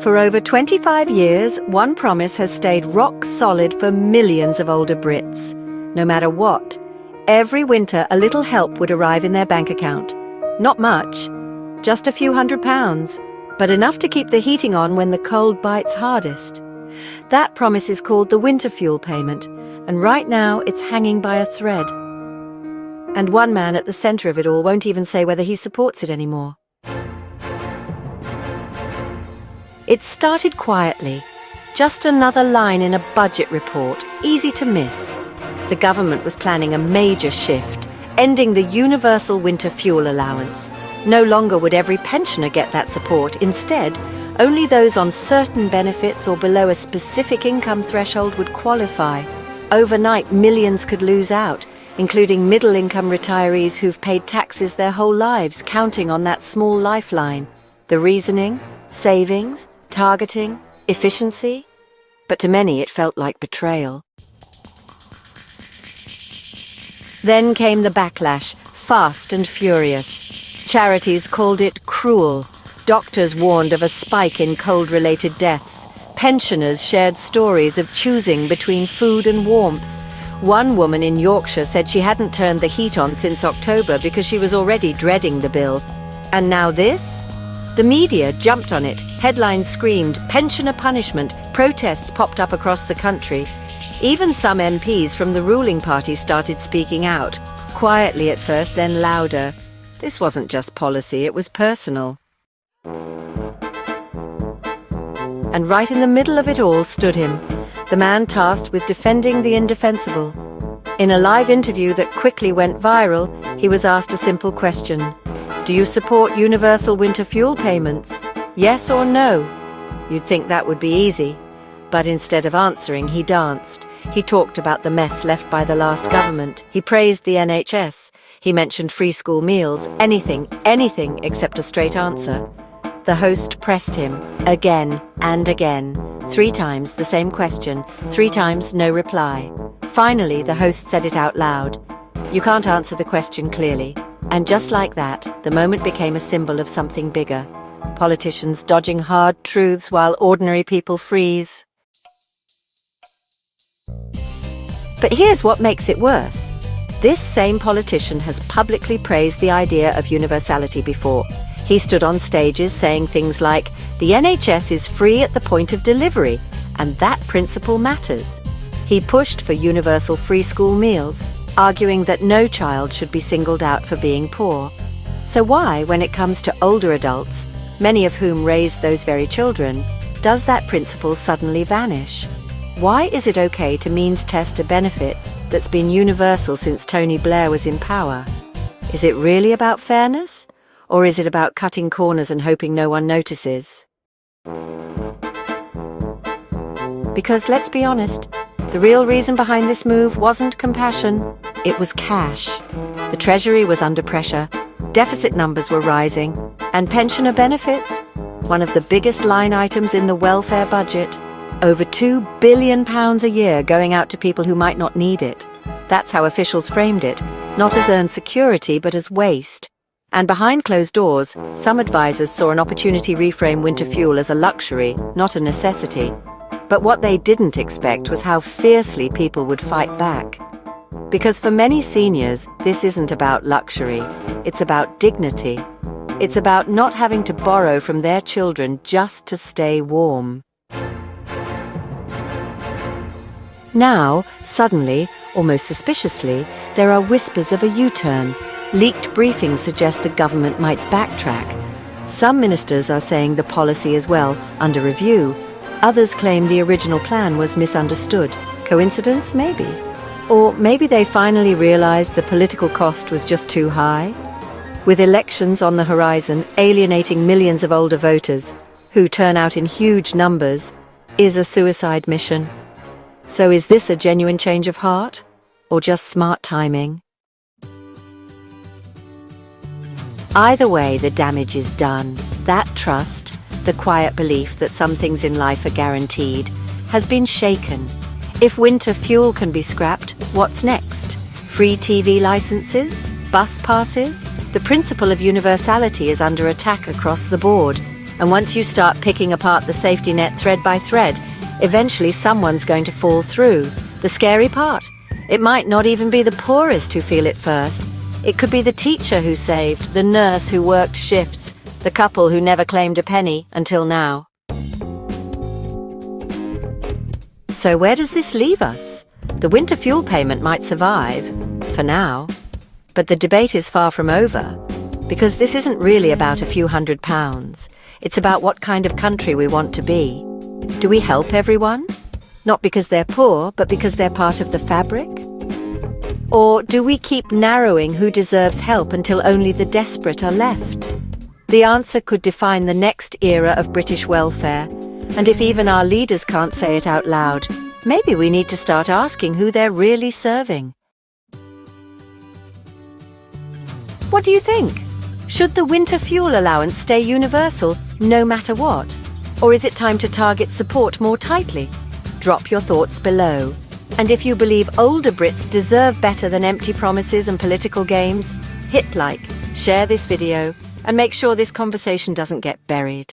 For over 25 years, one promise has stayed rock solid for millions of older Brits. No matter what, every winter a little help would arrive in their bank account. Not much, just a few £100s, but enough to keep the heating on when the cold bites hardest. That promise is called the winter fuel payment, and right now it's hanging by a thread. And one man at the centre of it all won't even say whether he supports it anymore. It started quietly, just another line in a budget report, easy to miss. The government was planning a major shift, ending the universal winter fuel allowance. No longer would every pensioner get that support. Instead, only those on certain benefits or below a specific income threshold would qualify. Overnight, millions could lose out, including middle-income retirees who've paid taxes their whole lives, counting on that small lifeline. The reasoning? Savings? Targeting? Efficiency? But to many it felt like betrayal. Then came the backlash, fast and furious. Charities called it cruel. Doctors warned of a spike in cold-related deaths. Pensioners shared stories of choosing between food and warmth. One woman in Yorkshire said she hadn't turned the heat on since October because she was already dreading the bill. And now this? The media jumped on it. Headlines screamed, pensioner punishment. Protests popped up across the country. Even some MPs from the ruling party started speaking out. Quietly at first, then louder. This wasn't just policy, it was personal. And right in the middle of it all stood him, the man tasked with defending the indefensible. In a live interview that quickly went viral, he was asked a simple question. Do you support universal winter fuel payments? Yes or no? You'd think that would be easy. But instead of answering, he danced. He talked about the mess left by the last government. He praised the NHS. He mentioned free school meals. Anything except a straight answer. The host pressed him, again and again. 3 times the same question, 3 times no reply. Finally, the host said it out loud. You can't answer the question clearly. And just like that, the moment became a symbol of something bigger. Politicians dodging hard truths while ordinary people freeze. But here's what makes it worse. This same politician has publicly praised the idea of universality before. He stood on stages saying things like, the NHS is free at the point of delivery, and that principle matters. He pushed for universal free school meals, arguing that no child should be singled out for being poor. So why, when it comes to older adults, many of whom raised those very children, does that principle suddenly vanish? Why is it okay to means test a benefit that's been universal since Tony Blair was in power? Is it really about fairness? Or is it about cutting corners and hoping no one notices? Because let's be honest, the real reason behind this move wasn't compassion, it was cash. The Treasury was under pressure, deficit numbers were rising, and pensioner benefits, one of the biggest line items in the welfare budget, over £2 billion a year going out to people who might not need it. That's how officials framed it, not as earned security but as waste. And behind closed doors, some advisors saw an opportunity to reframe winter fuel as a luxury, not a necessity. But what they didn't expect was how fiercely people would fight back. Because for many seniors, this isn't about luxury, it's about dignity. It's about not having to borrow from their children just to stay warm. Now, suddenly, almost suspiciously, there are whispers of a U-turn. Leaked briefings suggest the government might backtrack. Some ministers are saying the policy is, well, under review. Others claim the original plan was misunderstood. Coincidence? Maybe. Or maybe they finally realized the political cost was just too high. With elections on the horizon alienating millions of older voters, who turn out in huge numbers, is a suicide mission. So is this a genuine change of heart? Or just smart timing? Either way, the damage is done. That trust, the quiet belief that some things in life are guaranteed, has been shaken. If winter fuel can be scrapped, what's next? Free TV licenses? Bus passes? The principle of universality is under attack across the board. And once you start picking apart the safety net thread by thread, eventually someone's going to fall through. The scary part, it might not even be the poorest who feel it first. It could be the teacher who saved, the nurse who worked shifts, the couple who never claimed a penny until now. So where does this leave us? The winter fuel payment might survive, for now. But the debate is far from over, because this isn't really about a few £100. It's about what kind of country we want to be. Do we help everyone? Not because they're poor, but because they're part of the fabric? Or do we keep narrowing who deserves help until only the desperate are left? The answer could define the next era of British welfare, and if even our leaders can't say it out loud, maybe we need to start asking who they're really serving. What do you think? Should the winter fuel allowance stay universal, no matter what? Or is it time to target support more tightly? Drop your thoughts below. And if you believe older Brits deserve better than empty promises and political games, hit like, share this video, and make sure this conversation doesn't get buried.